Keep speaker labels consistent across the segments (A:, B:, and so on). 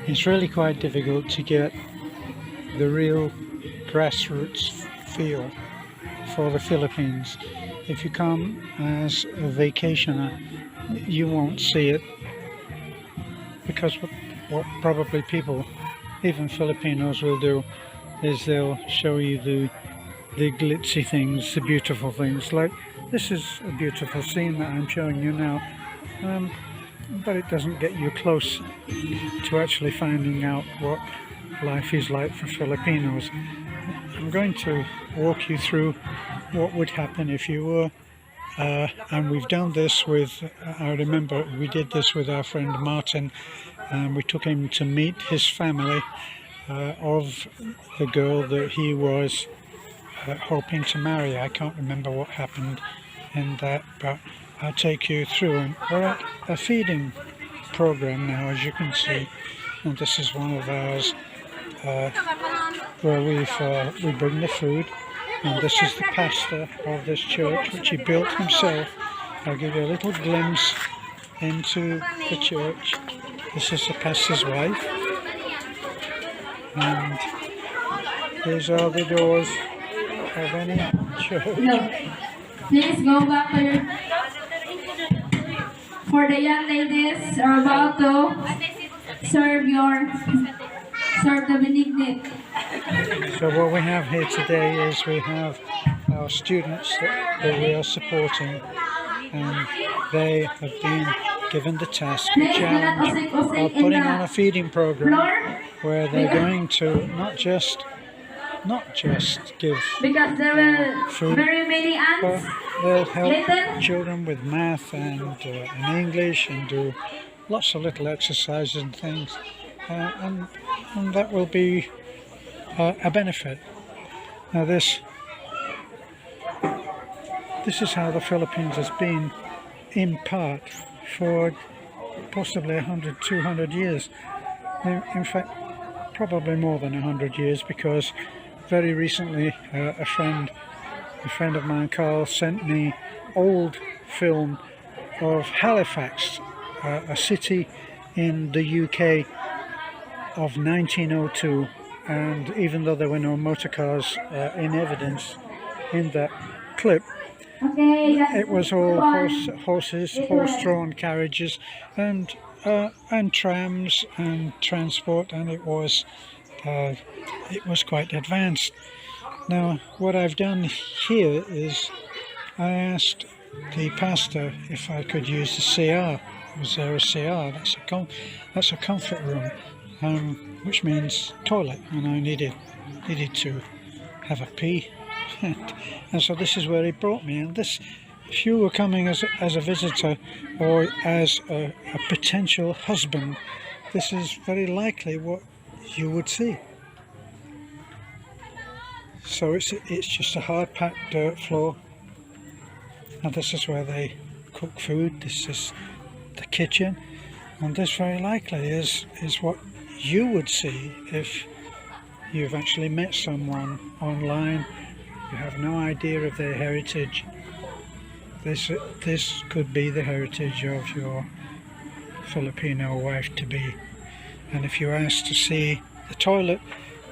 A: It's really quite difficult to get the real grassroots feel for the Philippines. If you come as a vacationer, you won't see it, because what probably people, even Filipinos, will do is they'll show you the glitzy things, the beautiful things. Like this is a beautiful scene that I'm showing you now, but it doesn't get you close to actually finding out what life is like for Filipinos. I'm going to walk you through what would happen if you were, and we've done this with, I remember we did this with our friend Martin, and we took him to meet his family of the girl that he was hoping to marry. I can't remember what happened in that, but I'll take you through. And we're at a feeding program now, as you can see, and this is one of ours where we bring the food, and this is the pastor of this church, which he built himself. I'll give you a little glimpse into the church. This is the pastor's wife, and these are the doors of any church.
B: No. Please go back to your... For the young ladies are about to serve the benignant.
A: So what we have here today is we have our students that we are supporting, and they have been given the task, the challenge of putting on a feeding program where they're going to not just give
B: because there were
A: food,
B: very many ants.
A: but they'll help children with math and English, and do lots of little exercises and things, and that will be a benefit. Now this is how the Philippines has been in part for possibly 100, 200 years. In fact, probably more than 100 years, because very recently a friend of mine, Carl, sent me old film of Halifax, a city in the UK of 1902, and even though there were no motor cars in evidence in that clip, it was all horse-drawn carriages and trams and transport, and it was quite advanced. Now, what I've done here is I asked the pastor if I could use the CR. Was there a CR? That's a comfort room, which means toilet, and I needed to have a pee. And so this is where he brought me, and this, if you were coming as a visitor or as a potential husband, this is very likely what you would see. So it's just a hard packed dirt floor, and this is where they cook food. This is the kitchen, and this very likely is what you would see if you've actually met someone online. You have no idea of their heritage. This could be the heritage of your Filipino wife-to-be. And if you're asked to see the toilet,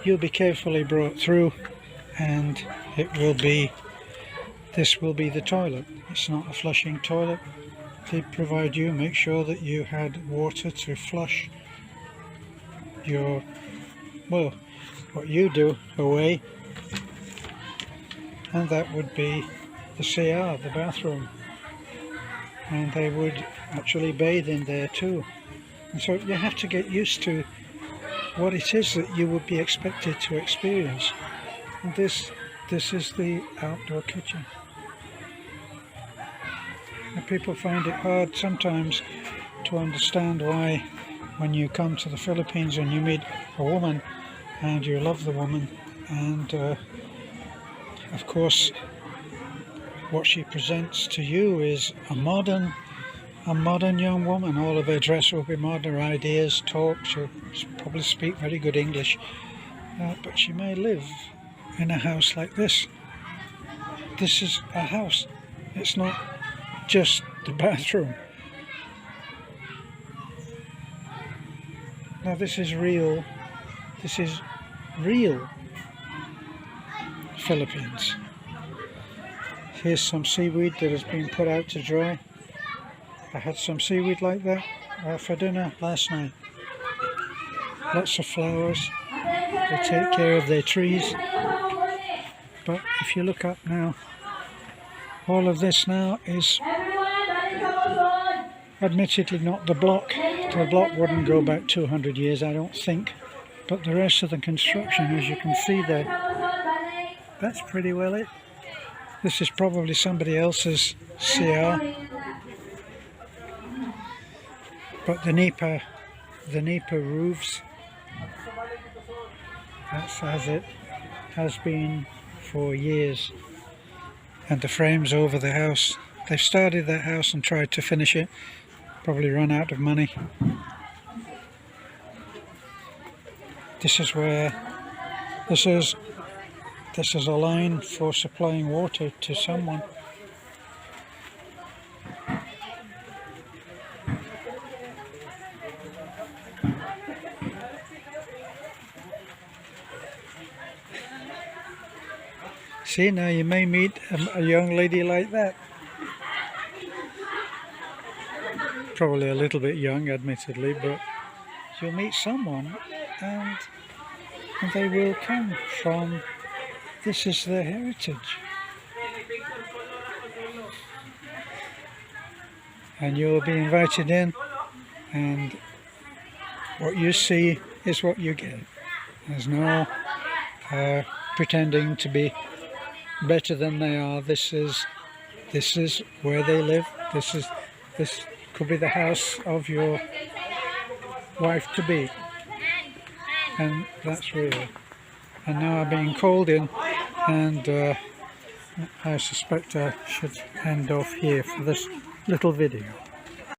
A: you'll be carefully brought through, and this will be the toilet. It's not a flushing toilet. They provide you, make sure that you had water to flush what you do away, and that would be the CR, the bathroom, and they would actually bathe in there too. And so you have to get used to what it is that you would be expected to experience. And this is the outdoor kitchen. And people find it hard sometimes to understand why, when you come to the Philippines and you meet a woman and you love the woman, and of course what she presents to you is a modern young woman. All of her dress will be modern, her ideas, talk. She'll probably speak very good English, but she may live in a house like this. This is a house. It's not just the bathroom. Now this is real. This is real Philippines. Here's some seaweed that has been put out to dry. I had some seaweed like that for dinner last night. Lots of flowers. They take care of their trees. But if you look up now, all of this now is admittedly not the block. The block wouldn't go back 200 years, I don't think. But the rest of the construction, as you can see there, that's pretty well it. This is probably somebody else's CR. But the Nipa roofs, that's as it has been for years. And the frames over the house, they've started that house and tried to finish it, probably run out of money. This is where, this is a line for supplying water to someone. See, now you may meet a young lady like that. Probably a little bit young, admittedly, but you'll meet someone and they will come from, this is their heritage. And you'll be invited in, and what you see is what you get. There's no pretending to be better than they are. This is where they live. This could be the house of your wife to be, and that's real. And now I'm being called in, and I suspect I should end off here for this little video.